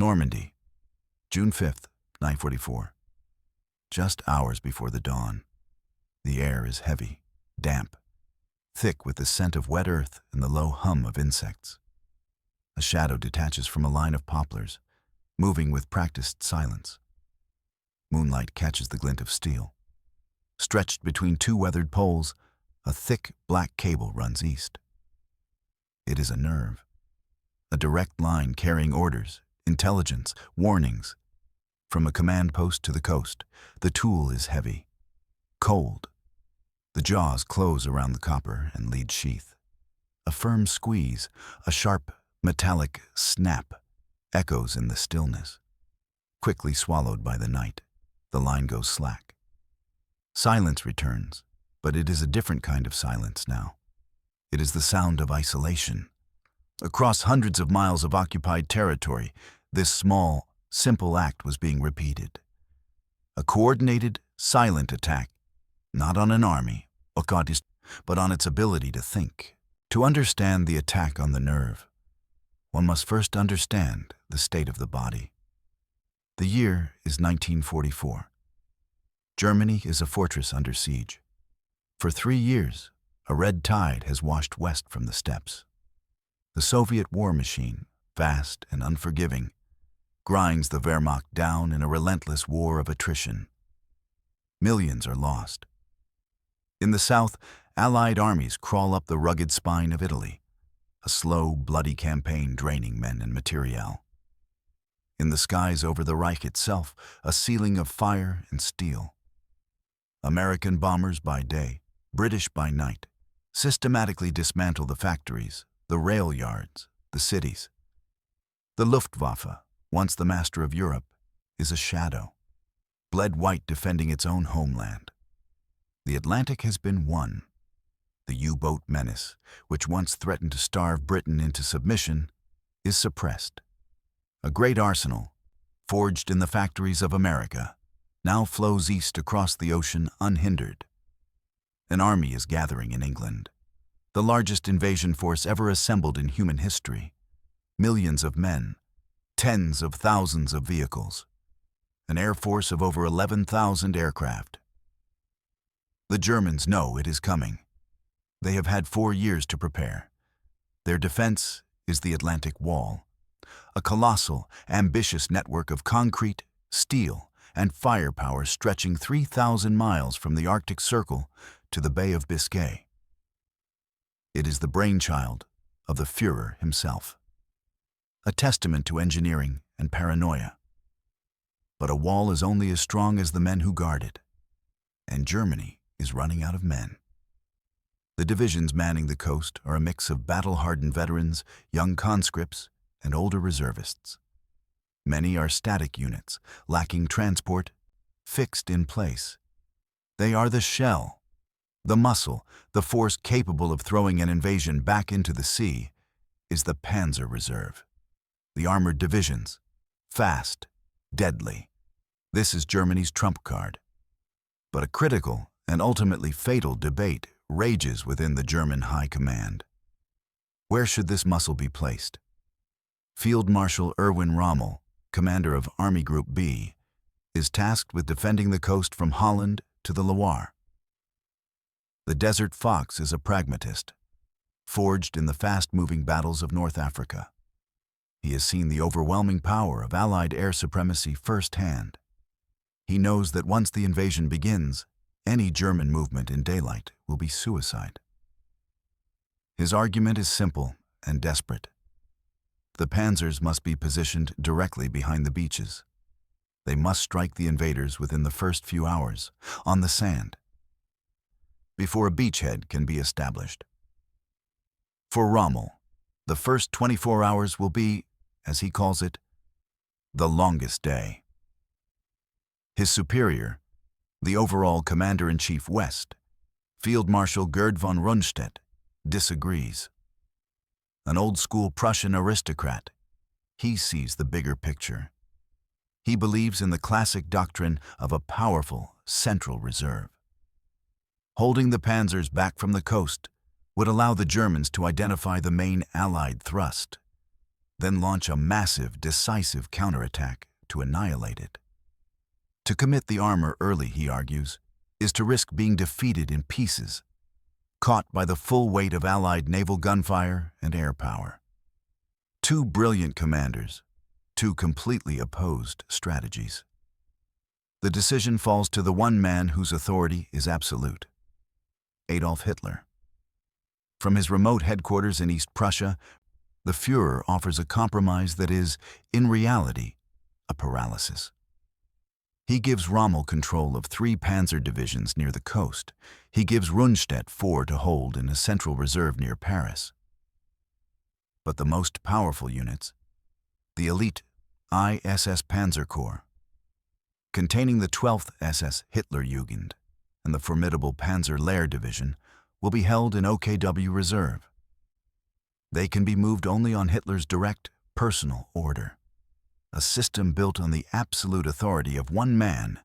Normandy, June 5th, 944. Just hours before the dawn. The air is heavy, damp, thick with the scent of wet earth and the low hum of insects. A shadow detaches from a line of poplars, moving with practiced silence. Moonlight catches the glint of steel. Stretched between two weathered poles, a thick black cable runs east. It is a nerve, a direct line carrying orders, intelligence, warnings. From a command post to the coast, the tool is heavy, cold. The jaws close around the copper and lead sheath. A firm squeeze, a sharp, metallic snap, echoes in the stillness. Quickly swallowed by the night, the line goes slack. Silence returns, but it is a different kind of silence now. It is the sound of isolation. Across hundreds of miles of occupied territory, this small, simple act was being repeated. A coordinated, silent attack, not on an army, but on its ability to think. To understand the attack on the nerve, one must first understand the state of the body. The year is 1944. Germany is a fortress under siege. For 3 years, a red tide has washed west from the steppes. The Soviet war machine, vast and unforgiving, grinds the Wehrmacht down in a relentless war of attrition. Millions are lost. In the south, Allied armies crawl up the rugged spine of Italy, a slow, bloody campaign draining men and materiel. In the skies over the Reich itself, a ceiling of fire and steel. American bombers by day, British by night, systematically dismantle the factories, the rail yards, the cities. The Luftwaffe, once the master of Europe, is a shadow, bled white defending its own homeland. The Atlantic has been won. The U-boat menace, which once threatened to starve Britain into submission, is suppressed. A great arsenal, forged in the factories of America, now flows east across the ocean unhindered. An army is gathering in England, the largest invasion force ever assembled in human history. Millions of men, tens of thousands of vehicles, an air force of over 11,000 aircraft. The Germans know it is coming. They have had 4 years to prepare. Their defense is the Atlantic Wall, a colossal, ambitious network of concrete, steel, and firepower stretching 3,000 miles from the Arctic Circle to the Bay of Biscay. It is the brainchild of the Führer himself, a testament to engineering and paranoia. But a wall is only as strong as the men who guard it, and Germany is running out of men. The divisions manning the coast are a mix of battle-hardened veterans, young conscripts, and older reservists. Many are static units, lacking transport, fixed in place. They are the shell, the muscle, the force capable of throwing an invasion back into the sea is the Panzer Reserve. The armored divisions, fast, deadly. This is Germany's trump card. But a critical and ultimately fatal debate rages within the German High Command. Where should this muscle be placed? Field Marshal Erwin Rommel, commander of Army Group B, is tasked with defending the coast from Holland to the Loire. The Desert Fox is a pragmatist, forged in the fast-moving battles of North Africa. He has seen the overwhelming power of Allied air supremacy firsthand. He knows that once the invasion begins, any German movement in daylight will be suicide. His argument is simple and desperate. The panzers must be positioned directly behind the beaches. They must strike the invaders within the first few hours, on the sand, before a beachhead can be established. For Rommel, the first 24 hours will be, as he calls it, the longest day. His superior, the overall Commander-in-Chief West, Field Marshal Gerd von Rundstedt, disagrees. An old-school Prussian aristocrat, he sees the bigger picture. He believes in the classic doctrine of a powerful central reserve. Holding the panzers back from the coast would allow the Germans to identify the main Allied thrust. then launch a massive, decisive counterattack to annihilate it. To commit the armor early, he argues, is to risk being defeated in pieces, caught by the full weight of Allied naval gunfire and air power. Two brilliant commanders, two completely opposed strategies. The decision falls to the one man whose authority is absolute: Adolf Hitler. From his remote headquarters in East Prussia, the Führer offers a compromise that is, in reality, a paralysis. He gives Rommel control of 3 panzer divisions near the coast. He gives Rundstedt 4 to hold in a central reserve near Paris. But the most powerful units, the elite ISS Panzer Corps, containing the 12th SS Hitlerjugend and the formidable Panzer Lehr Division, will be held in OKW Reserve. They can be moved only on Hitler's direct, personal order. A system built on the absolute authority of one man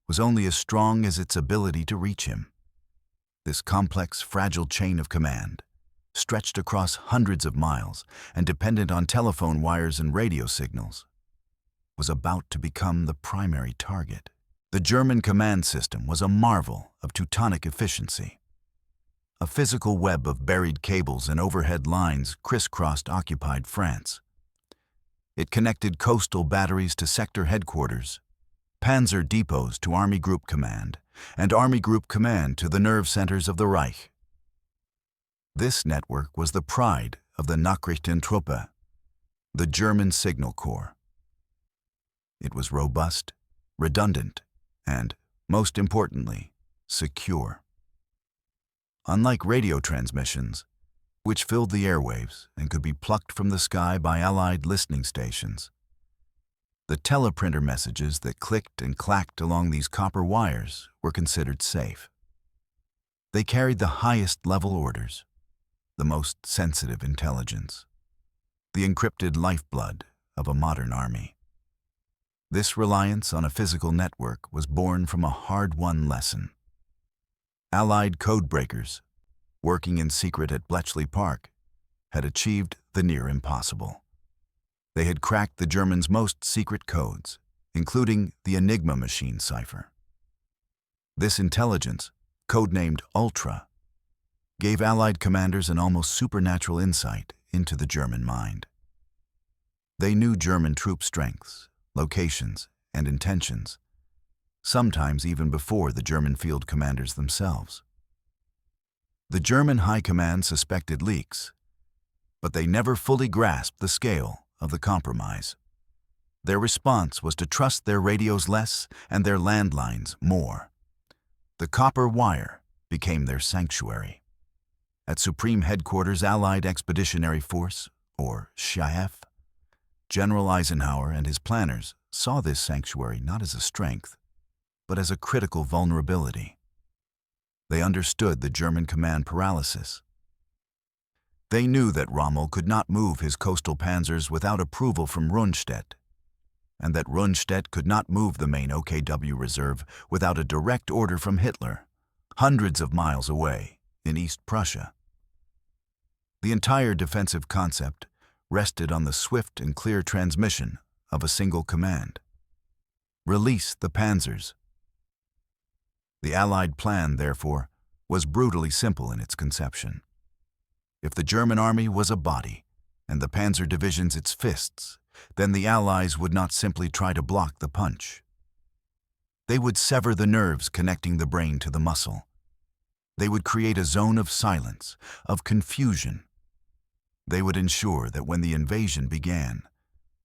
was only as strong as its ability to reach him. This complex, fragile chain of command, stretched across hundreds of miles and dependent on telephone wires and radio signals, was about to become the primary target. The German command system was a marvel of Teutonic efficiency. A physical web of buried cables and overhead lines crisscrossed occupied France. It connected coastal batteries to sector headquarters, panzer depots to Army Group Command, and Army Group Command to the nerve centers of the Reich. This network was the pride of the Nachrichtentruppe, the German Signal Corps. It was robust, redundant, and, most importantly, secure. Unlike radio transmissions, which filled the airwaves and could be plucked from the sky by Allied listening stations, the teleprinter messages that clicked and clacked along these copper wires were considered safe. They carried the highest level orders, the most sensitive intelligence, the encrypted lifeblood of a modern army. This reliance on a physical network was born from a hard-won lesson. Allied codebreakers, working in secret at Bletchley Park, had achieved the near impossible. They had cracked the Germans' most secret codes, including the Enigma machine cipher. This intelligence, codenamed Ultra, gave Allied commanders an almost supernatural insight into the German mind. They knew German troop strengths, locations, and intentions, sometimes even before the German field commanders themselves. The German High Command suspected leaks, but they never fully grasped the scale of the compromise. Their response was to trust their radios less and their landlines more. The copper wire became their sanctuary. At Supreme Headquarters Allied Expeditionary Force, or SHAEF, General Eisenhower and his planners saw this sanctuary not as a strength, but as a critical vulnerability. They understood the German command paralysis. They knew that Rommel could not move his coastal panzers without approval from Rundstedt, and that Rundstedt could not move the main OKW reserve without a direct order from Hitler, hundreds of miles away in East Prussia. The entire defensive concept rested on the swift and clear transmission of a single command: release the panzers. The Allied plan, therefore, was brutally simple in its conception. If the German army was a body, and the panzer divisions its fists, then the Allies would not simply try to block the punch. They would sever the nerves connecting the brain to the muscle. They would create a zone of silence, of confusion. They would ensure that when the invasion began,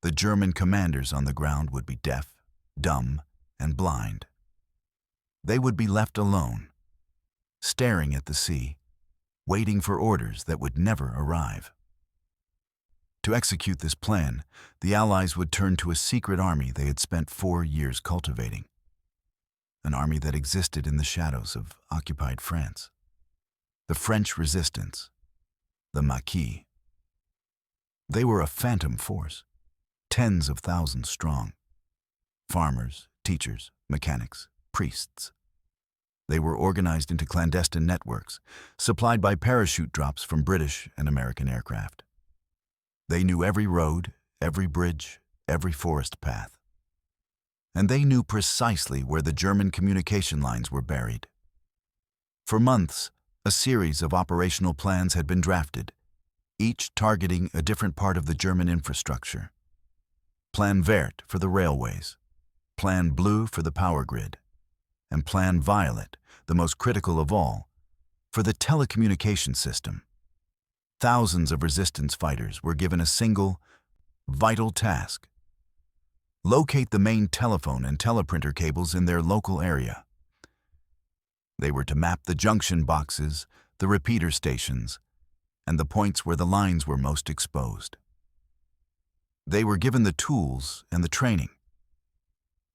the German commanders on the ground would be deaf, dumb, and blind. They would be left alone, staring at the sea, waiting for orders that would never arrive. To execute this plan, the Allies would turn to a secret army they had spent 4 years cultivating, an army that existed in the shadows of occupied France. The French resistance, the Maquis. They were a phantom force, tens of thousands strong. Farmers, teachers, mechanics, priests. They were organized into clandestine networks, supplied by parachute drops from British and American aircraft. They knew every road, every bridge, every forest path. And they knew precisely where the German communication lines were buried. For months, a series of operational plans had been drafted, each targeting a different part of the German infrastructure. Plan Vert for the railways, Plan Blue for the power grid, and Plan Violet, the most critical of all, for the telecommunication system. Thousands of resistance fighters were given a single, vital task: locate the main telephone and teleprinter cables in their local area. They were to map the junction boxes, the repeater stations, and the points where the lines were most exposed. They were given the tools and the training,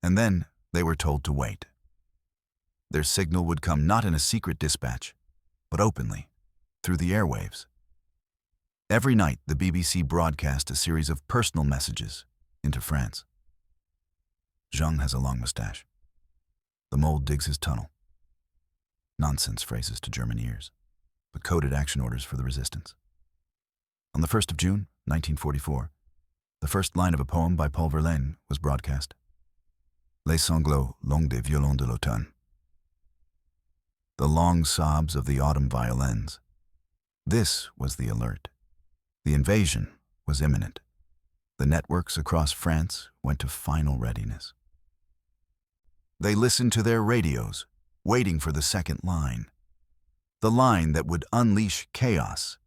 and then they were told to wait. Their signal would come not in a secret dispatch, but openly, through the airwaves. Every night, the BBC broadcast a series of personal messages into France. Jean has a long mustache. The mole digs his tunnel. Nonsense phrases to German ears, but coded action orders for the resistance. On the 1st of June, 1944, the first line of a poem by Paul Verlaine was broadcast. Les sanglots longs des violons de l'automne. The long sobs of the autumn violins. This was the alert. The invasion was imminent. The networks across France went to final readiness. They listened to their radios, waiting for the second line. The line that would unleash chaos.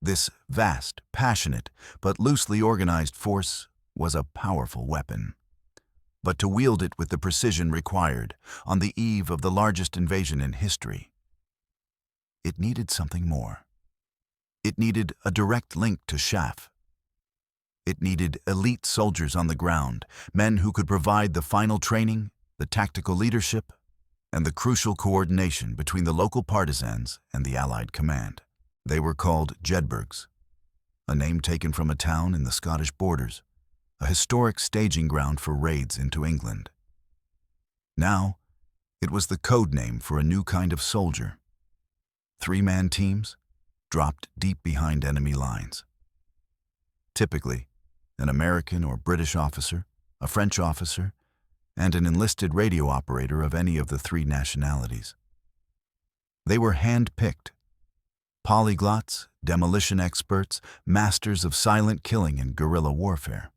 This vast, passionate, but loosely organized force was a powerful weapon. But to wield it with the precision required on the eve of the largest invasion in history, it needed something more. It needed a direct link to Schaff. It needed elite soldiers on the ground, men who could provide the final training, the tactical leadership, and the crucial coordination between the local partisans and the Allied command. They were called Jedburghs, a name taken from a town in the Scottish borders, a historic staging ground for raids into England. Now, it was the code name for a new kind of soldier. 3-man teams, dropped deep behind enemy lines. Typically, an American or British officer, a French officer, and an enlisted radio operator of any of the 3 nationalities. They were hand-picked, polyglots, demolition experts, masters of silent killing and guerrilla warfare.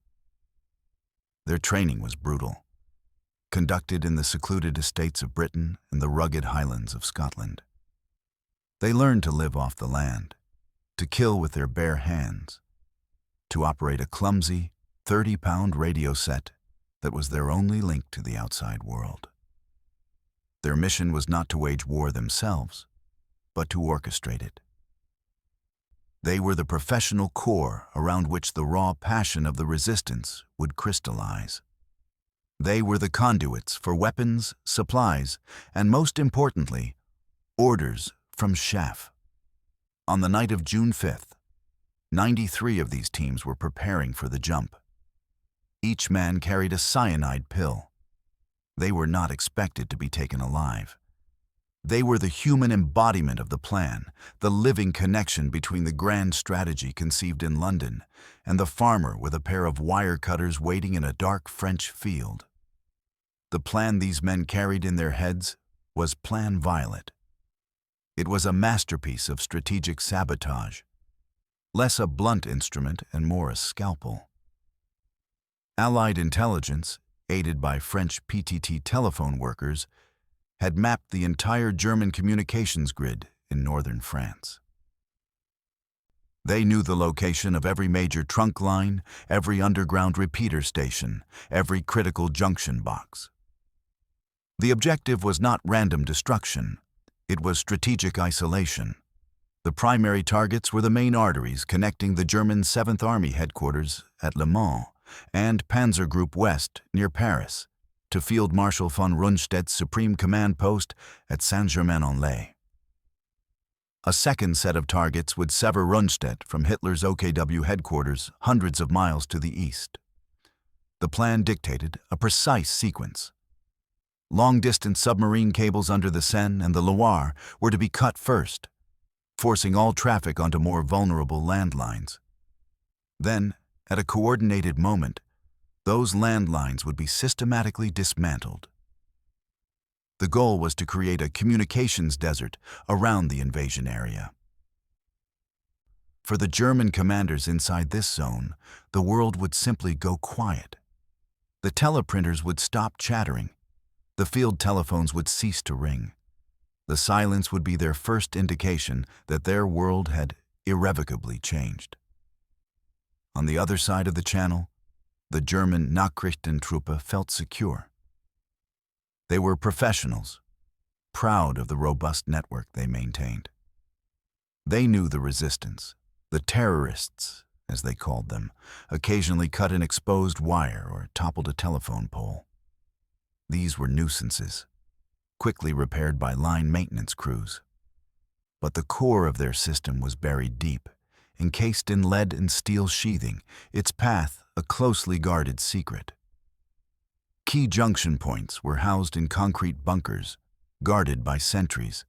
Their training was brutal, conducted in the secluded estates of Britain and the rugged highlands of Scotland. They learned to live off the land, to kill with their bare hands, to operate a clumsy, 30-pound radio set that was their only link to the outside world. Their mission was not to wage war themselves, but to orchestrate it. They were the professional core around which the raw passion of the resistance would crystallize. They were the conduits for weapons, supplies, and most importantly, orders from Schaff. On the night of June 5th, 93 of these teams were preparing for the jump. Each man carried a cyanide pill. They were not expected to be taken alive. They were the human embodiment of the plan, the living connection between the grand strategy conceived in London and the farmer with a pair of wire cutters waiting in a dark French field. The plan these men carried in their heads was Plan Violet. It was a masterpiece of strategic sabotage, less a blunt instrument and more a scalpel. Allied intelligence, aided by French PTT telephone workers, had mapped the entire German communications grid in northern France. They knew the location of every major trunk line, every underground repeater station, every critical junction box. The objective was not random destruction, it was strategic isolation. The primary targets were the main arteries connecting the German 7th Army headquarters at Le Mans and Panzer Group West near Paris, to Field Marshal von Rundstedt's Supreme Command Post at Saint-Germain-en-Laye. A second set of targets would sever Rundstedt from Hitler's OKW headquarters hundreds of miles to the east. The plan dictated a precise sequence. Long-distance submarine cables under the Seine and the Loire were to be cut first, forcing all traffic onto more vulnerable landlines. Then, At a coordinated moment, those landlines would be systematically dismantled. The goal was to create a communications desert around the invasion area. For the German commanders inside this zone, the world would simply go quiet. The teleprinters would stop chattering. The field telephones would cease to ring. The silence would be their first indication that their world had irrevocably changed. On the other side of the channel, the German Nachrichtentruppe felt secure. They were professionals, proud of the robust network they maintained. They knew the resistance, the terrorists, as they called them, occasionally cut an exposed wire or toppled a telephone pole. These were nuisances, quickly repaired by line maintenance crews. But the core of their system was buried deep, encased in lead and steel sheathing, its path a closely guarded secret. Key junction points were housed in concrete bunkers, guarded by sentries.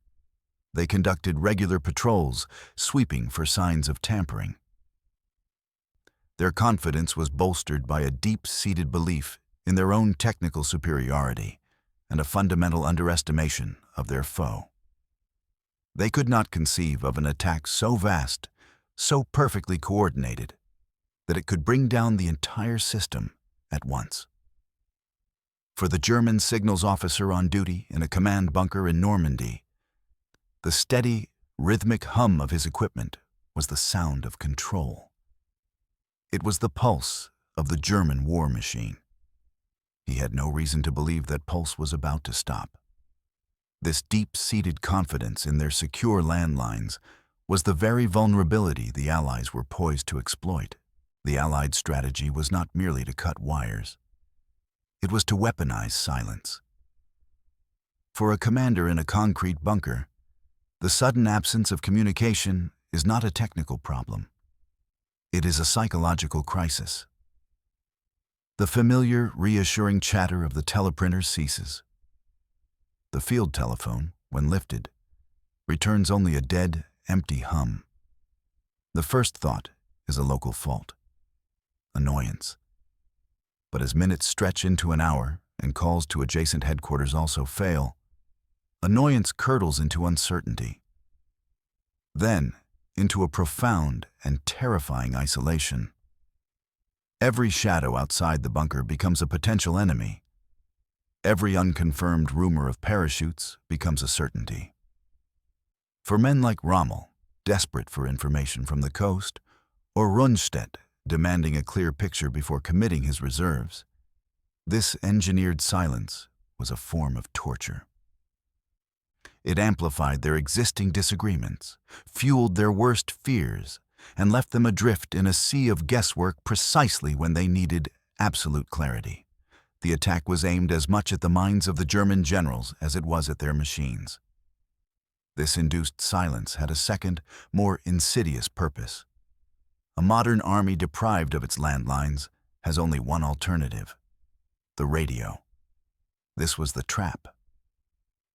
They conducted regular patrols, sweeping for signs of tampering. Their confidence was bolstered by a deep-seated belief in their own technical superiority and a fundamental underestimation of their foe. They could not conceive of an attack so vast, so perfectly coordinated, that it could bring down the entire system at once. For the German signals officer on duty in a command bunker in Normandy, the steady, rhythmic hum of his equipment was the sound of control. It was the pulse of the German war machine. He had no reason to believe that pulse was about to stop. This deep-seated confidence in their secure landlines was the very vulnerability the Allies were poised to exploit. The Allied strategy was not merely to cut wires. It was to weaponize silence. For a commander in a concrete bunker, the sudden absence of communication is not a technical problem. It is a psychological crisis. The familiar, reassuring chatter of the teleprinter ceases. The field telephone, when lifted, returns only a dead, empty hum. The first thought is a local fault, annoyance. But as minutes stretch into an hour and calls to adjacent headquarters also fail, annoyance curdles into uncertainty. Then, into a profound and terrifying isolation. Every shadow outside the bunker becomes a potential enemy. Every unconfirmed rumor of parachutes becomes a certainty. For men like Rommel, desperate for information from the coast, or Rundstedt, demanding a clear picture before committing his reserves, this engineered silence was a form of torture. It amplified their existing disagreements, fueled their worst fears, and left them adrift in a sea of guesswork precisely when they needed absolute clarity. The attack was aimed as much at the minds of the German generals as it was at their machines. This induced silence had a second, more insidious purpose. A modern army deprived of its landlines has only one alternative: the radio. This was the trap.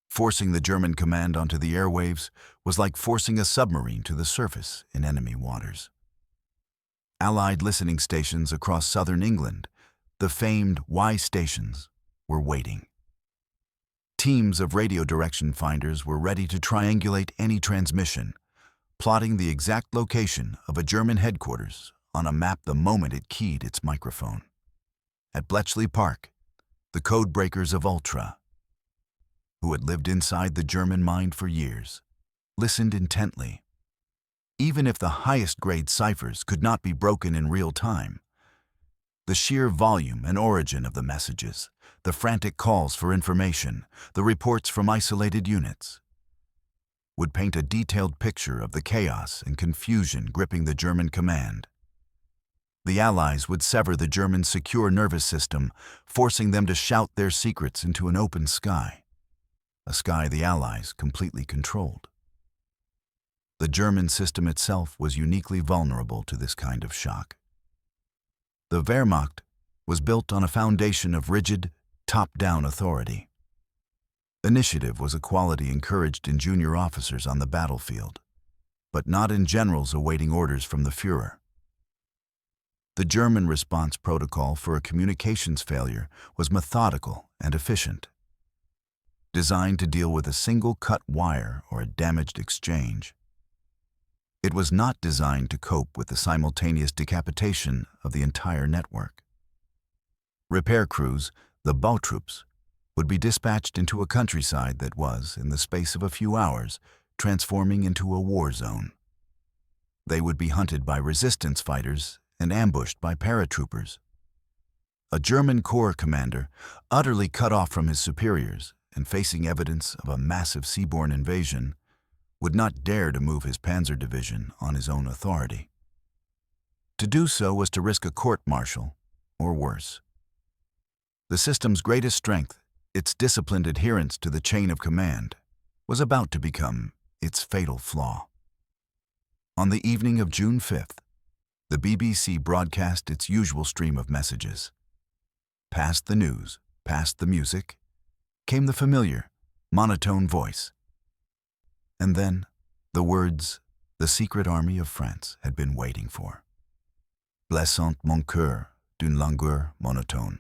Forcing the German command onto the airwaves was like forcing a submarine to the surface in enemy waters. Allied listening stations across southern England, the famed WWII stations, were waiting. Teams of radio direction finders were ready to triangulate any transmission, plotting the exact location of a German headquarters on a map the moment it keyed its microphone. At Bletchley Park, the codebreakers of Ultra, who had lived inside the German mind for years, listened intently. Even if the highest-grade ciphers could not be broken in real time, the sheer volume and origin of the messages, the frantic calls for information, the reports from isolated units, would paint a detailed picture of the chaos and confusion gripping the German command. The Allies would sever the German secure nervous system, forcing them to shout their secrets into an open sky, a sky the Allies completely controlled. The German system itself was uniquely vulnerable to this kind of shock. The Wehrmacht was built on a foundation of rigid, top-down authority. Initiative was a quality encouraged in junior officers on the battlefield, but not in generals awaiting orders from the Führer. The German response protocol for a communications failure was methodical and efficient. Designed to deal with a single cut wire or a damaged exchange. It was not designed to cope with the simultaneous decapitation of the entire network. Repair crews, the Bautrupps, would be dispatched into a countryside that was, in the space of a few hours, transforming into a war zone. They would be hunted by resistance fighters and ambushed by paratroopers. A German corps commander, utterly cut off from his superiors and facing evidence of a massive seaborne invasion, would not dare to move his panzer division on his own authority. To do so was to risk a court-martial, or worse. The system's greatest strength, its disciplined adherence to the chain of command, was about to become its fatal flaw. On the evening of June 5th, the BBC broadcast its usual stream of messages. Past the news, past the music, came the familiar, monotone voice. And then, the words the secret army of France had been waiting for. Blessant mon cœur d'une langueur monotone.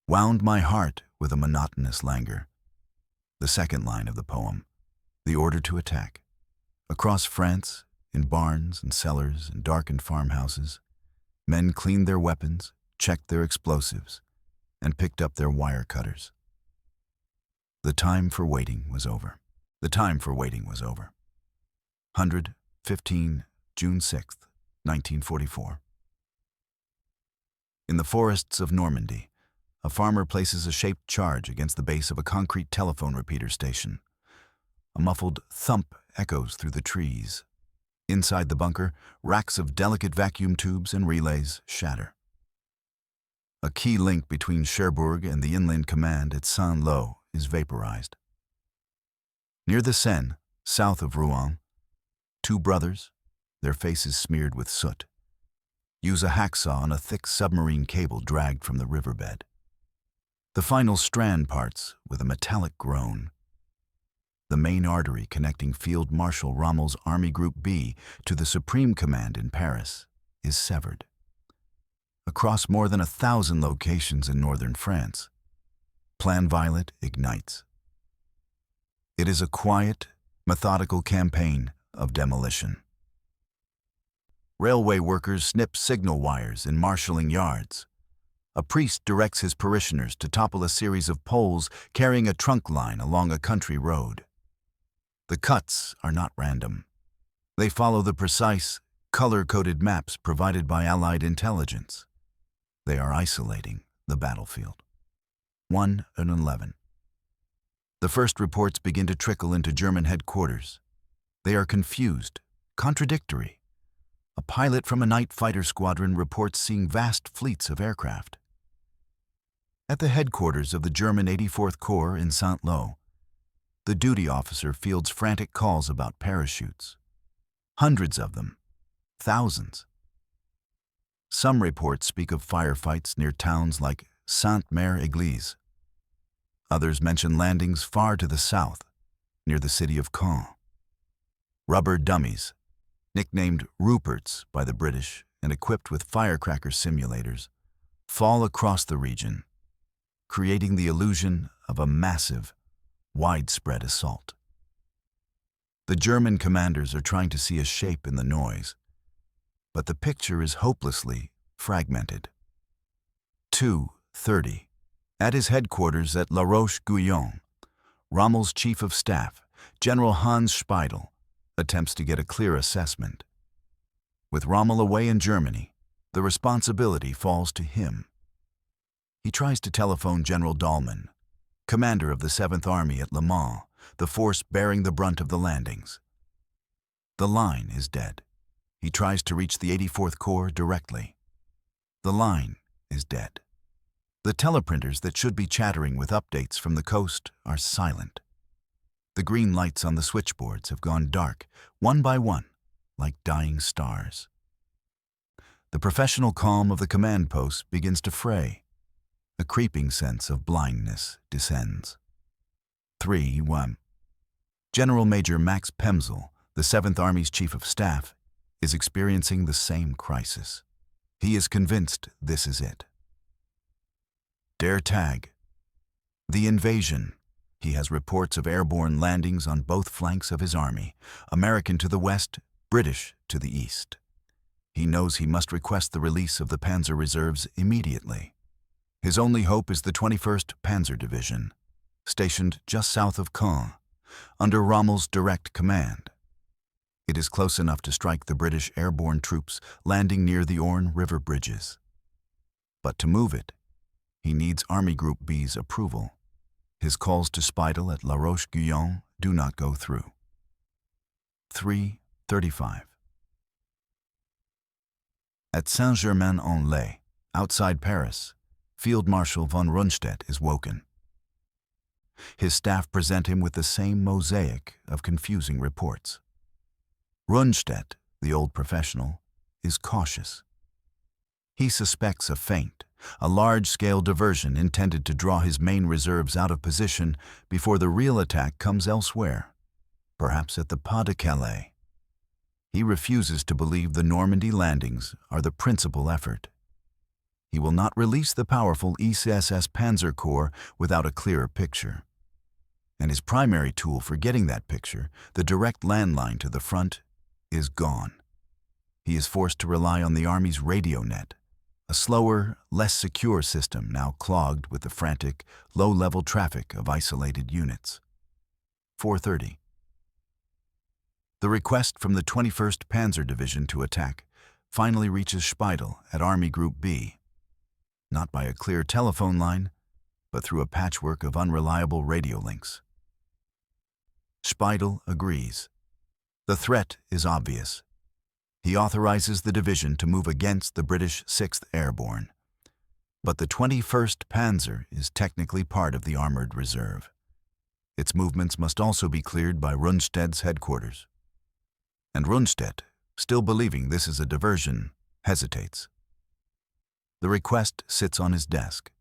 Wound my heart with a monotonous languor. The second line of the poem, the order to attack. Across France, in barns and cellars and darkened farmhouses, men cleaned their weapons, checked their explosives, and picked up their wire cutters. The time for waiting was over. The time for waiting was over. 115, June 6th, 1944. In the forests of Normandy, a farmer places a shaped charge against the base of a concrete telephone repeater station. A muffled thump echoes through the trees. Inside the bunker, racks of delicate vacuum tubes and relays shatter. A key link between Cherbourg and the inland command at Saint-Lô is vaporized. Near the Seine, south of Rouen, two brothers, their faces smeared with soot, use a hacksaw on a thick submarine cable dragged from the riverbed. The final strand parts with a metallic groan. The main artery connecting Field Marshal Rommel's Army Group B to the Supreme Command in Paris is severed. Across more than 1,000 locations in northern France, Plan Violet ignites. It is a quiet, methodical campaign of demolition. Railway workers snip signal wires in marshalling yards. A priest directs his parishioners to topple a series of poles carrying a trunk line along a country road. The cuts are not random. They follow the precise, color-coded maps provided by Allied intelligence. They are isolating the battlefield. 1 and 11. The first reports begin to trickle into German headquarters. They are confused, contradictory. A pilot from a night fighter squadron reports seeing vast fleets of aircraft. At the headquarters of the German 84th Corps in Saint-Lô, the duty officer fields frantic calls about parachutes. Hundreds of them. Thousands. Some reports speak of firefights near towns like Sainte-Mère-Église. Others mention landings far to the south, near the city of Caen. Rubber dummies, nicknamed Ruperts by the British and equipped with firecracker simulators, fall across the region, creating the illusion of a massive, widespread assault. The German commanders are trying to see a shape in the noise, but the picture is hopelessly fragmented. 2:30. At his headquarters at La Roche-Guyon, Rommel's chief of staff, General Hans Speidel, attempts to get a clear assessment. With Rommel away in Germany, the responsibility falls to him. He tries to telephone General Dahlmann, commander of the 7th Army at Le Mans, the force bearing the brunt of the landings. The line is dead. He tries to reach the 84th Corps directly. The line is dead. The teleprinters that should be chattering with updates from the coast are silent. The green lights on the switchboards have gone dark, one by one, like dying stars. The professional calm of the command post begins to fray. A creeping sense of blindness descends. 3:1. General Major Max Pemsel, the 7th Army's Chief of Staff, is experiencing the same crisis. He is convinced this is it. Der Tag. The invasion. He has reports of airborne landings on both flanks of his army, American to the west, British to the east. He knows he must request the release of the Panzer Reserves immediately. His only hope is the 21st Panzer Division, stationed just south of Caen, under Rommel's direct command. It is close enough to strike the British airborne troops landing near the Orne River bridges. But to move it, he needs Army Group B's approval. His calls to Speidel at La Roche-Guyon do not go through. 3:35. At Saint-Germain-en-Laye, outside Paris, Field Marshal von Rundstedt is woken. His staff present him with the same mosaic of confusing reports. Rundstedt, the old professional, is cautious. He suspects a feint, a large-scale diversion intended to draw his main reserves out of position before the real attack comes elsewhere, perhaps at the Pas de Calais. He refuses to believe the Normandy landings are the principal effort. He will not release the powerful ECSS Panzer Corps without a clearer picture. And his primary tool for getting that picture, the direct landline to the front, is gone. He is forced to rely on the Army's radio net, a slower, less secure system now clogged with the frantic, low-level traffic of isolated units. 4:30. The request from the 21st Panzer Division to attack finally reaches Speidel at Army Group B, not by a clear telephone line, but through a patchwork of unreliable radio links. Speidel agrees. The threat is obvious. He authorizes the division to move against the British 6th Airborne. But the 21st Panzer is technically part of the Armored Reserve. Its movements must also be cleared by Rundstedt's headquarters. And Rundstedt, still believing this is a diversion, hesitates. The request sits on his desk,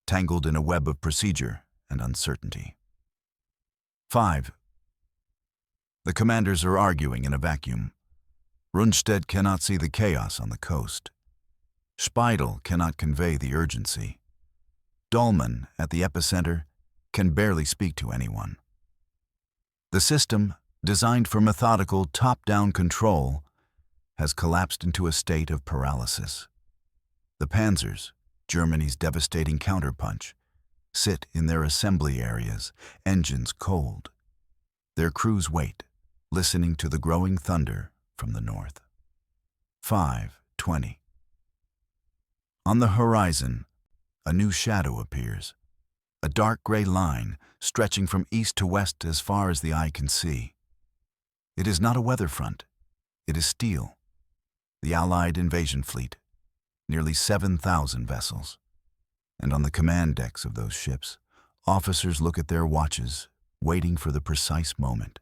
tangled in a web of procedure and uncertainty. 5. The commanders are arguing in a vacuum. Rundstedt cannot see the chaos on the coast. Speidel cannot convey the urgency. Dahlmann, at the epicenter, can barely speak to anyone. The system, designed for methodical top-down control, has collapsed into a state of paralysis. The panzers, Germany's devastating counterpunch, sit in their assembly areas, engines cold. Their crews wait, listening to the growing thunder from the north. 5:20. On the horizon, a new shadow appears, a dark gray line stretching from east to west as far as the eye can see. It is not a weather front, it is steel, the Allied invasion fleet, nearly 7,000 vessels. And on the command decks of those ships, officers look at their watches, waiting for the precise moment.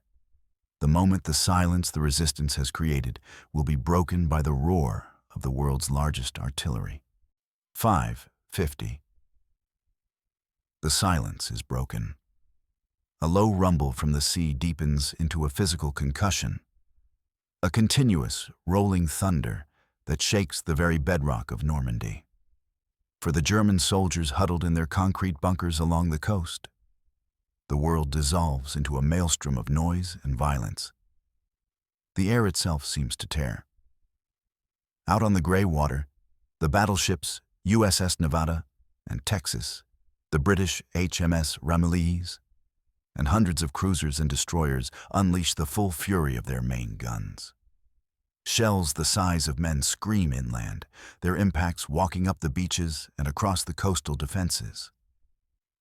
The moment the silence the resistance has created will be broken by the roar of the world's largest artillery. 5:50. The silence is broken. A low rumble from the sea deepens into a physical concussion, a continuous, rolling thunder that shakes the very bedrock of Normandy. For the German soldiers huddled in their concrete bunkers along the coast, the world dissolves into a maelstrom of noise and violence. The air itself seems to tear. Out on the gray water, the battleships USS Nevada and Texas, the British HMS Ramillies, and hundreds of cruisers and destroyers unleash the full fury of their main guns. Shells the size of men scream inland, their impacts walking up the beaches and across the coastal defenses.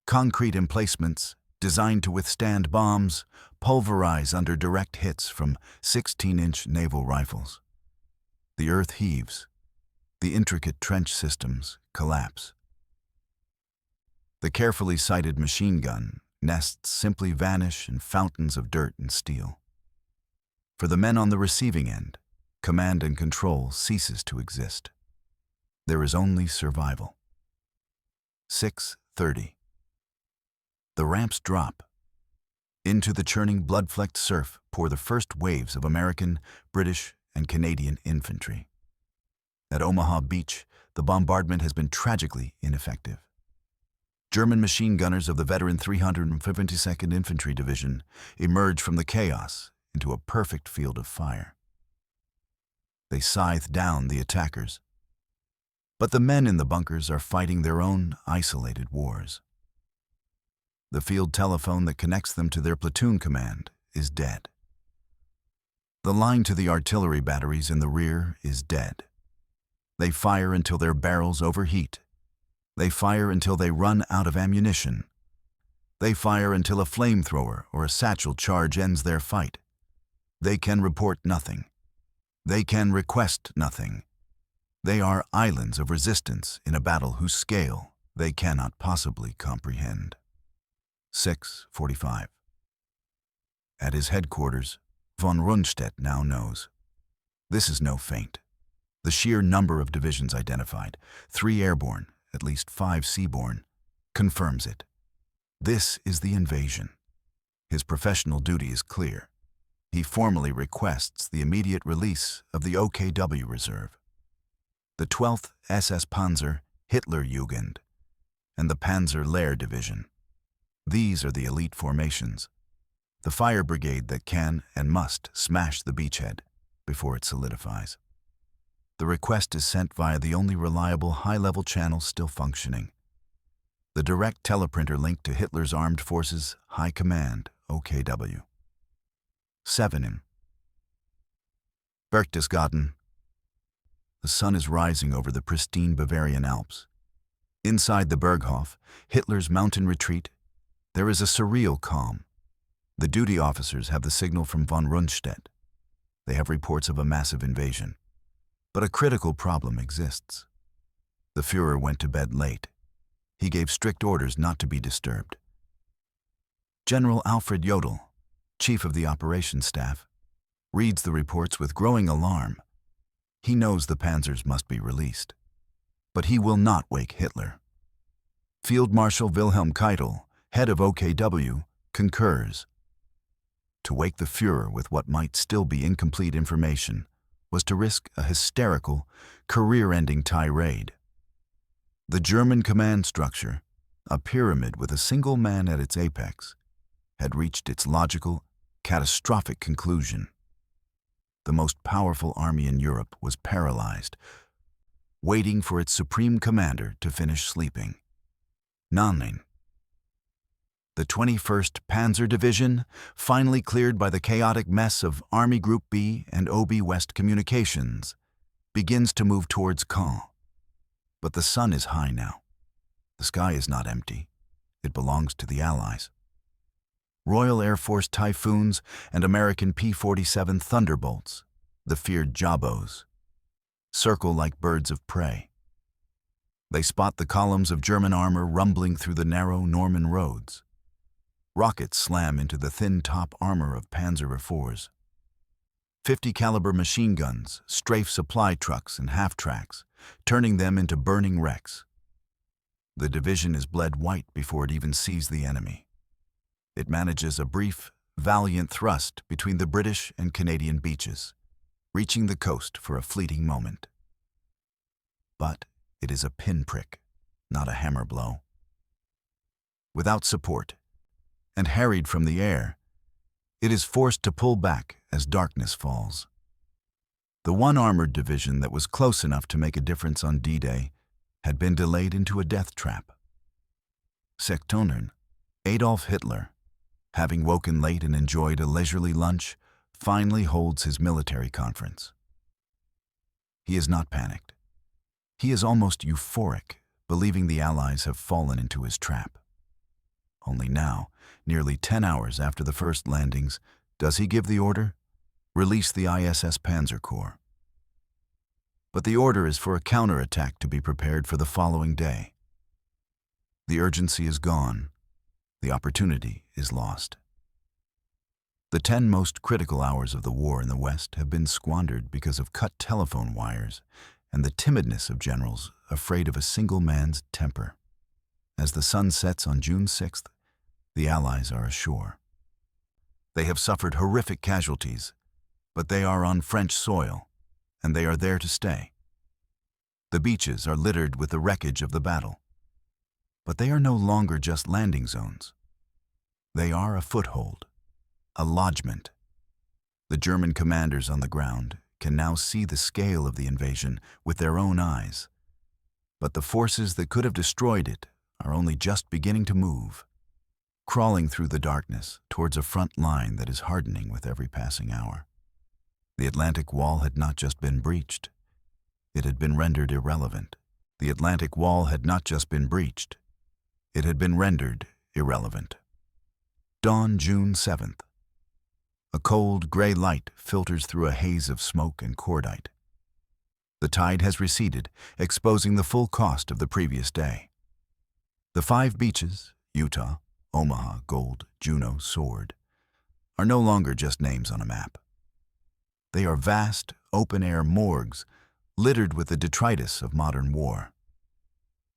Concrete emplacements, designed to withstand bombs, pulverize under direct hits from 16-inch naval rifles. The earth heaves. The intricate trench systems collapse. The carefully sighted machine gun nests simply vanish in fountains of dirt and steel. For the men on the receiving end, command and control ceases to exist. There is only survival. 6:30. The ramps drop. Into the churning blood-flecked surf pour the first waves of American, British, and Canadian infantry. At Omaha Beach, the bombardment has been tragically ineffective. German machine gunners of the veteran 352nd Infantry Division emerge from the chaos into a perfect field of fire. They scythe down the attackers. But the men in the bunkers are fighting their own isolated wars. The field telephone that connects them to their platoon command is dead. The line to the artillery batteries in the rear is dead. They fire until their barrels overheat. They fire until they run out of ammunition. They fire until a flamethrower or a satchel charge ends their fight. They can report nothing. They can request nothing. They are islands of resistance in a battle whose scale they cannot possibly comprehend. 6:45. At his headquarters, von Rundstedt now knows. This is no feint. The sheer number of divisions identified, 3 airborne, at least 5 seaborne, confirms it. This is the invasion. His professional duty is clear. He formally requests the immediate release of the OKW Reserve, the 12th SS Panzer Hitlerjugend, and the Panzer Lehr Division. These are the elite formations, the fire brigade that can and must smash the beachhead before it solidifies. The request is sent via the only reliable high-level channel still functioning, the direct teleprinter linked to Hitler's Armed Forces High Command, OKW. 7. Berchtesgaden. The sun is rising over the pristine Bavarian Alps. Inside the Berghof, Hitler's mountain retreat, there is a surreal calm. The duty officers have the signal from von Rundstedt. They have reports of a massive invasion. But a critical problem exists. The Führer went to bed late. He gave strict orders not to be disturbed. General Alfred Jodl, chief of the operations staff, reads the reports with growing alarm. He knows the panzers must be released. But he will not wake Hitler. Field Marshal Wilhelm Keitel, head of OKW, concurs. To wake the Führer with what might still be incomplete information was to risk a hysterical, career-ending tirade. The German command structure, a pyramid with a single man at its apex, had reached its logical, catastrophic conclusion. The most powerful army in Europe was paralyzed, waiting for its supreme commander to finish sleeping. 9. The 21st Panzer Division, finally cleared by the chaotic mess of Army Group B and OB West communications, begins to move towards Caen. But the sun is high now. The sky is not empty. It belongs to the Allies. Royal Air Force Typhoons and American P-47 Thunderbolts, the feared Jabos, circle like birds of prey. They spot the columns of German armor rumbling through the narrow Norman roads. Rockets slam into the thin-top armor of Panzer IVs. 50-caliber machine guns strafe supply trucks and half-tracks, turning them into burning wrecks. The division is bled white before it even sees the enemy. It manages a brief, valiant thrust between the British and Canadian beaches, reaching the coast for a fleeting moment. But it is a pinprick, not a hammer blow. Without support, and harried from the air, it is forced to pull back as darkness falls. The one armored division that was close enough to make a difference on D-Day had been delayed into a death trap. Sektonen, Adolf Hitler, having woken late and enjoyed a leisurely lunch, finally holds his military conference. He is not panicked. He is almost euphoric, believing the Allies have fallen into his trap. Only now, nearly 10 hours after the first landings, does he give the order? Release the ISS Panzer Corps. But the order is for a counterattack to be prepared for the following day. The urgency is gone. The opportunity is lost. The 10 most critical hours of the war in the West have been squandered because of cut telephone wires and the timidness of generals afraid of a single man's temper. As the sun sets on June 6th, the Allies are ashore. They have suffered horrific casualties, But they are on French soil, and they are there to stay. The beaches are littered with the wreckage of the battle. But they are no longer just landing zones. They are a foothold, a lodgment. The German commanders on the ground can now see the scale of the invasion with their own eyes. But the forces that could have destroyed it are only just beginning to move, crawling through the darkness towards a front line that is hardening with every passing hour. The Atlantic Wall had not just been breached, it had been rendered irrelevant. The Atlantic Wall had not just been breached, it had been rendered irrelevant. Dawn, June 7th. A cold, gray light filters through a haze of smoke and cordite. The tide has receded, exposing the full cost of the previous day. The 5 beaches, Utah, Omaha, Gold, Juneau, Sword, are no longer just names on a map. They are vast, open-air morgues littered with the detritus of modern war.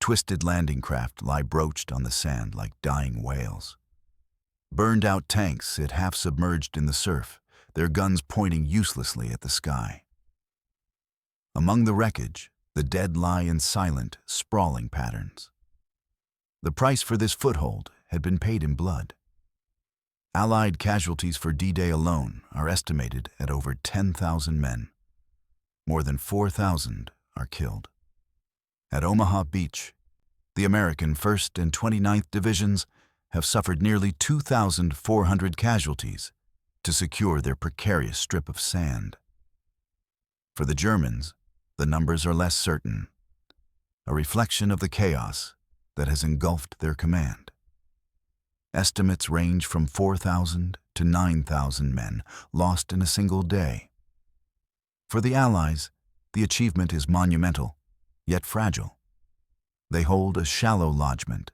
Twisted landing craft lie broached on the sand like dying whales. Burned-out tanks sit half-submerged in the surf, their guns pointing uselessly at the sky. Among the wreckage, the dead lie in silent, sprawling patterns. The price for this foothold had been paid in blood. Allied casualties for D-Day alone are estimated at over 10,000 men. More than 4,000 are killed. At Omaha Beach, the American 1st and 29th Divisions have suffered nearly 2,400 casualties to secure their precarious strip of sand. For the Germans, the numbers are less certain, a reflection of the chaos that has engulfed their command. Estimates range from 4,000 to 9,000 men lost in a single day. For the Allies, the achievement is monumental, yet fragile. They hold a shallow lodgment,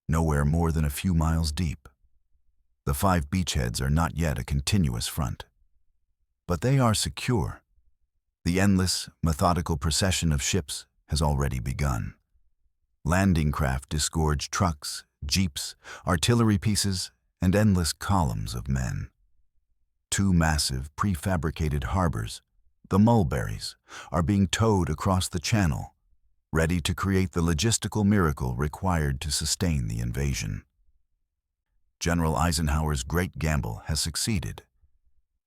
nowhere more than a few miles deep. The 5 beachheads are not yet a continuous front, but they are secure. The endless, methodical procession of ships has already begun. Landing craft disgorge trucks, jeeps, artillery pieces, and endless columns of men. 2 massive, prefabricated harbors, the Mulberries, are being towed across the channel, ready to create the logistical miracle required to sustain the invasion. General Eisenhower's great gamble has succeeded.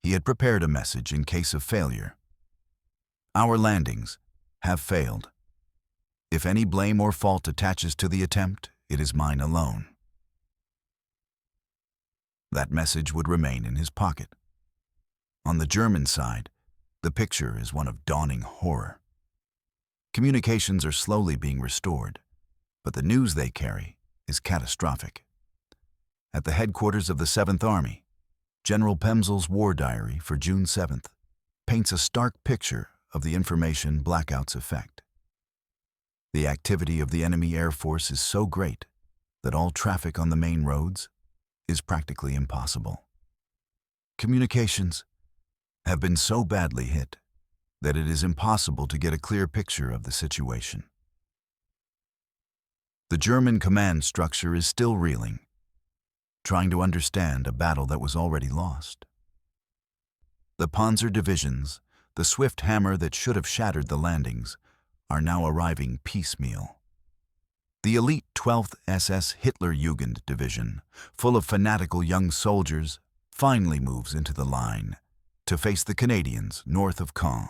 He had prepared a message in case of failure. Our landings have failed. If any blame or fault attaches to the attempt, it is mine alone. That message would remain in his pocket. On the German side, the picture is one of dawning horror. Communications are slowly being restored, but the news they carry is catastrophic. At the headquarters of the 7th Army, General Pemsel's war diary for June 7th paints a stark picture of the information blackouts effect. The activity of the enemy air force is so great that all traffic on the main roads is practically impossible. Communications have been so badly hit that it is impossible to get a clear picture of the situation. The German command structure is still reeling, trying to understand a battle that was already lost. The Panzer divisions, the swift hammer that should have shattered the landings, are now arriving piecemeal. The elite 12th SS Hitlerjugend Division, full of fanatical young soldiers, finally moves into the line to face the Canadians north of Caen.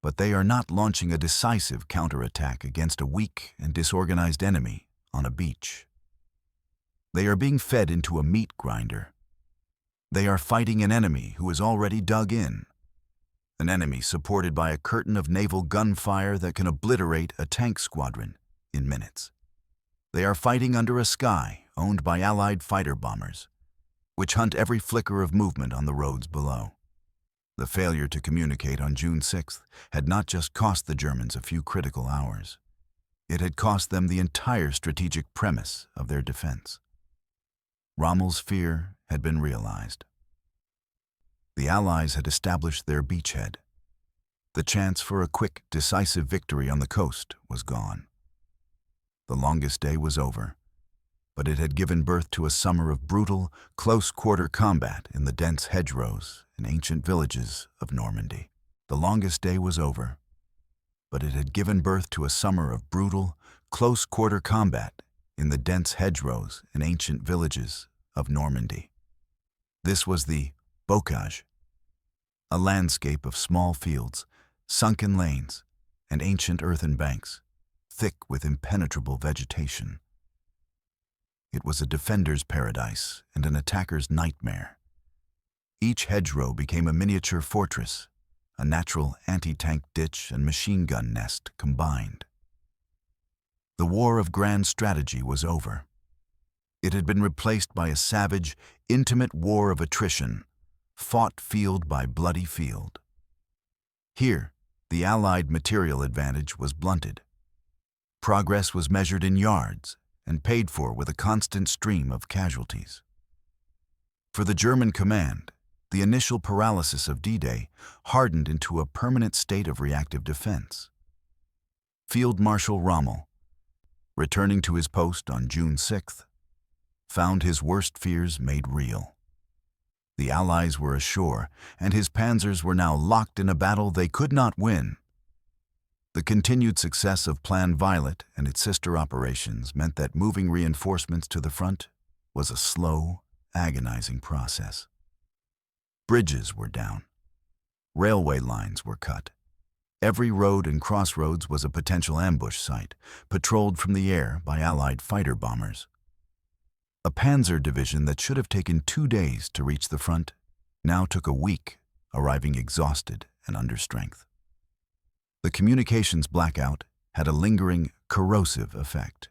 But they are not launching a decisive counterattack against a weak and disorganized enemy on a beach. They are being fed into a meat grinder. They are fighting an enemy who is already dug in, an enemy supported by a curtain of naval gunfire that can obliterate a tank squadron in minutes. They are fighting under a sky owned by Allied fighter bombers, which hunt every flicker of movement on the roads below. The failure to communicate on June 6th had not just cost the Germans a few critical hours. It had cost them the entire strategic premise of their defense. Rommel's fear had been realized. The Allies had established their beachhead. The chance for a quick, decisive victory on the coast was gone. The longest day was over, but it had given birth to a summer of brutal, close-quarter combat in the dense hedgerows and ancient villages of Normandy. The longest day was over, but it had given birth to a summer of brutal, close-quarter combat in the dense hedgerows and ancient villages of Normandy. This was the bocage, a landscape of small fields, sunken lanes, and ancient earthen banks, thick with impenetrable vegetation. It was a defender's paradise and an attacker's nightmare. Each hedgerow became a miniature fortress, a natural anti-tank ditch and machine gun nest combined. The war of grand strategy was over. It had been replaced by a savage, intimate war of attrition, fought field by bloody field. Here, the Allied material advantage was blunted. Progress was measured in yards and paid for with a constant stream of casualties. For the German command, the initial paralysis of D-Day hardened into a permanent state of reactive defense. Field Marshal Rommel, returning to his post on June 6th, found his worst fears made real. The Allies were ashore, and his panzers were now locked in a battle they could not win. The continued success of Plan Violet and its sister operations meant that moving reinforcements to the front was a slow, agonizing process. Bridges were down. Railway lines were cut. Every road and crossroads was a potential ambush site, patrolled from the air by Allied fighter bombers. A panzer division that should have taken 2 days to reach the front now took a week, arriving exhausted and under strength. The communications blackout had a lingering, corrosive effect.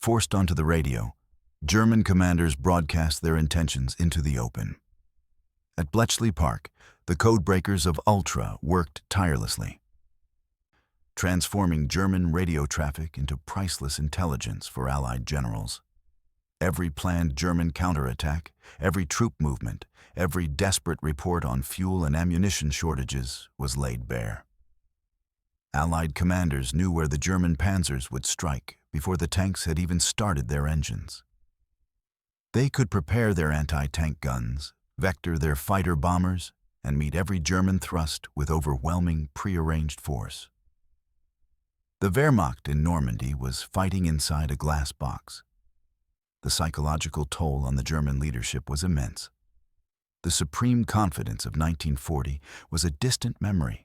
Forced onto the radio, German commanders broadcast their intentions into the open. At Bletchley Park, the codebreakers of Ultra worked tirelessly, transforming German radio traffic into priceless intelligence for Allied generals. Every planned German counterattack, every troop movement, every desperate report on fuel and ammunition shortages was laid bare. Allied commanders knew where the German panzers would strike before the tanks had even started their engines. They could prepare their anti-tank guns, vector their fighter bombers, and meet every German thrust with overwhelming prearranged force. The Wehrmacht in Normandy was fighting inside a glass box. The psychological toll on the German leadership was immense. The supreme confidence of 1940 was a distant memory,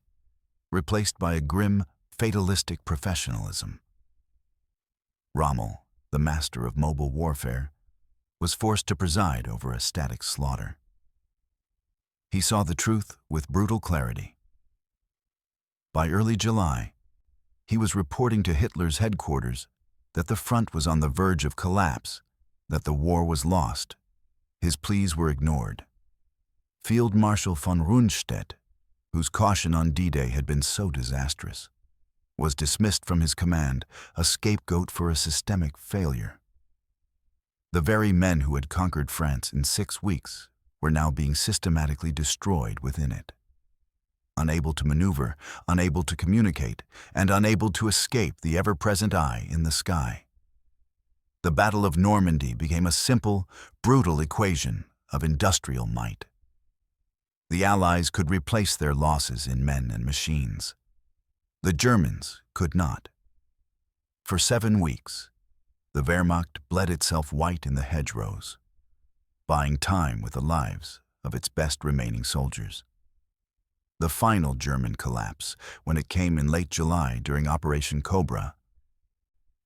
replaced by a grim, fatalistic professionalism. Rommel, the master of mobile warfare, was forced to preside over a static slaughter. He saw the truth with brutal clarity. By early July, he was reporting to Hitler's headquarters that the front was on the verge of collapse, that the war was lost. His pleas were ignored. Field Marshal von Rundstedt, whose caution on D-Day had been so disastrous, was dismissed from his command, a scapegoat for a systemic failure. The very men who had conquered France in 6 weeks were now being systematically destroyed within it. Unable to maneuver, unable to communicate, and unable to escape the ever-present eye in the sky. The Battle of Normandy became a simple, brutal equation of industrial might. The Allies could replace their losses in men and machines. The Germans could not. For 7 weeks, the Wehrmacht bled itself white in the hedgerows, buying time with the lives of its best remaining soldiers. The final German collapse, when it came in late July during Operation Cobra,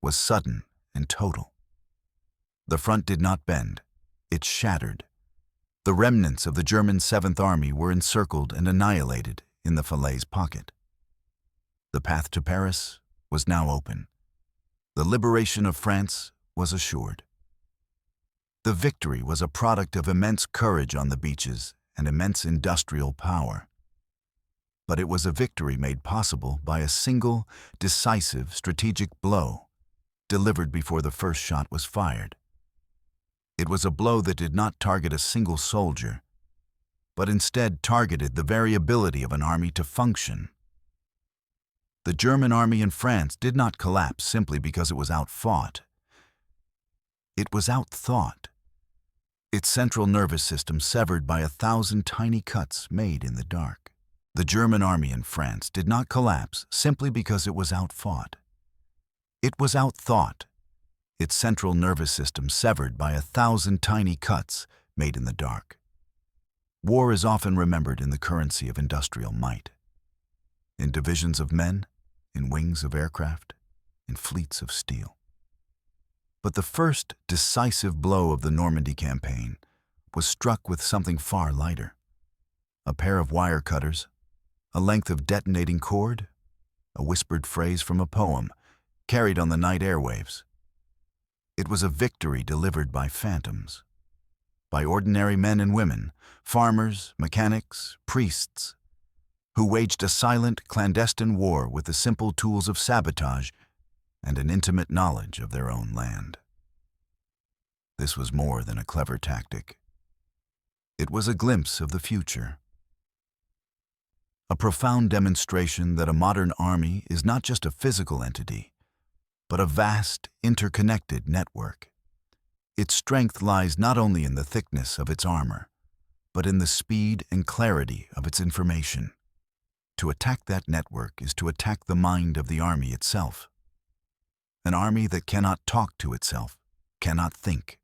was sudden and total. The front did not bend, it shattered. The remnants of the German 7th Army were encircled and annihilated in the Falaise pocket. The path to Paris was now open. The liberation of France was assured. The victory was a product of immense courage on the beaches and immense industrial power. But it was a victory made possible by a single, decisive, strategic blow, delivered before the first shot was fired. It was a blow that did not target a single soldier, but instead targeted the very ability of an army to function. The German army in France did not collapse simply because it was outfought. It was outthought. Its central nervous system severed by 1,000 tiny cuts made in the dark. The German army in France did not collapse simply because it was outfought. It was outthought. Its central nervous system severed by 1,000 tiny cuts made in the dark. War is often remembered in the currency of industrial might. In divisions of men, in wings of aircraft, in fleets of steel. But the first decisive blow of the Normandy campaign was struck with something far lighter. A pair of wire cutters, a length of detonating cord, a whispered phrase from a poem carried on the night airwaves. It was a victory delivered by phantoms, by ordinary men and women, farmers, mechanics, priests, who waged a silent, clandestine war with the simple tools of sabotage and an intimate knowledge of their own land. This was more than a clever tactic. It was a glimpse of the future. A profound demonstration that a modern army is not just a physical entity, but a vast, interconnected network. Its strength lies not only in the thickness of its armor, but in the speed and clarity of its information. To attack that network is to attack the mind of the army itself. An army that cannot talk to itself, cannot think.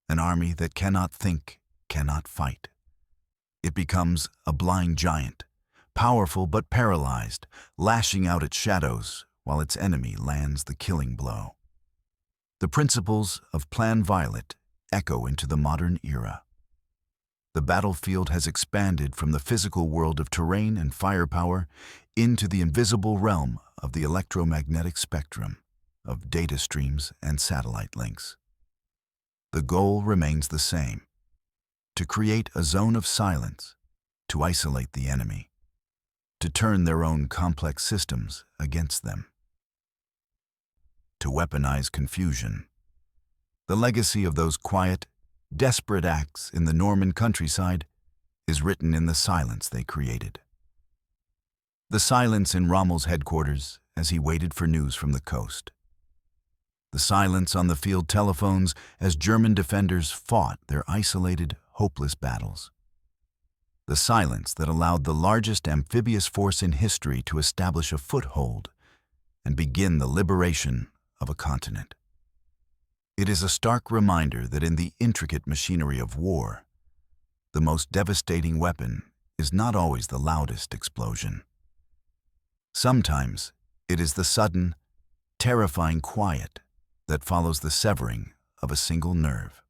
An army that cannot think, cannot fight. It becomes a blind giant, powerful but paralyzed, lashing out its shadows while its enemy lands the killing blow. The principles of Plan Violet echo into the modern era. The battlefield has expanded from the physical world of terrain and firepower into the invisible realm of the electromagnetic spectrum, of data streams and satellite links. The goal remains the same: to create a zone of silence, to isolate the enemy, to turn their own complex systems against them, to weaponize confusion. The legacy of those quiet, desperate acts in the Norman countryside is written in the silence they created. The silence in Rommel's headquarters as he waited for news from the coast. The silence on the field telephones as German defenders fought their isolated, hopeless battles. The silence that allowed the largest amphibious force in history to establish a foothold and begin the liberation of a continent. It is a stark reminder that in the intricate machinery of war, the most devastating weapon is not always the loudest explosion. Sometimes it is the sudden, terrifying quiet that follows the severing of a single nerve.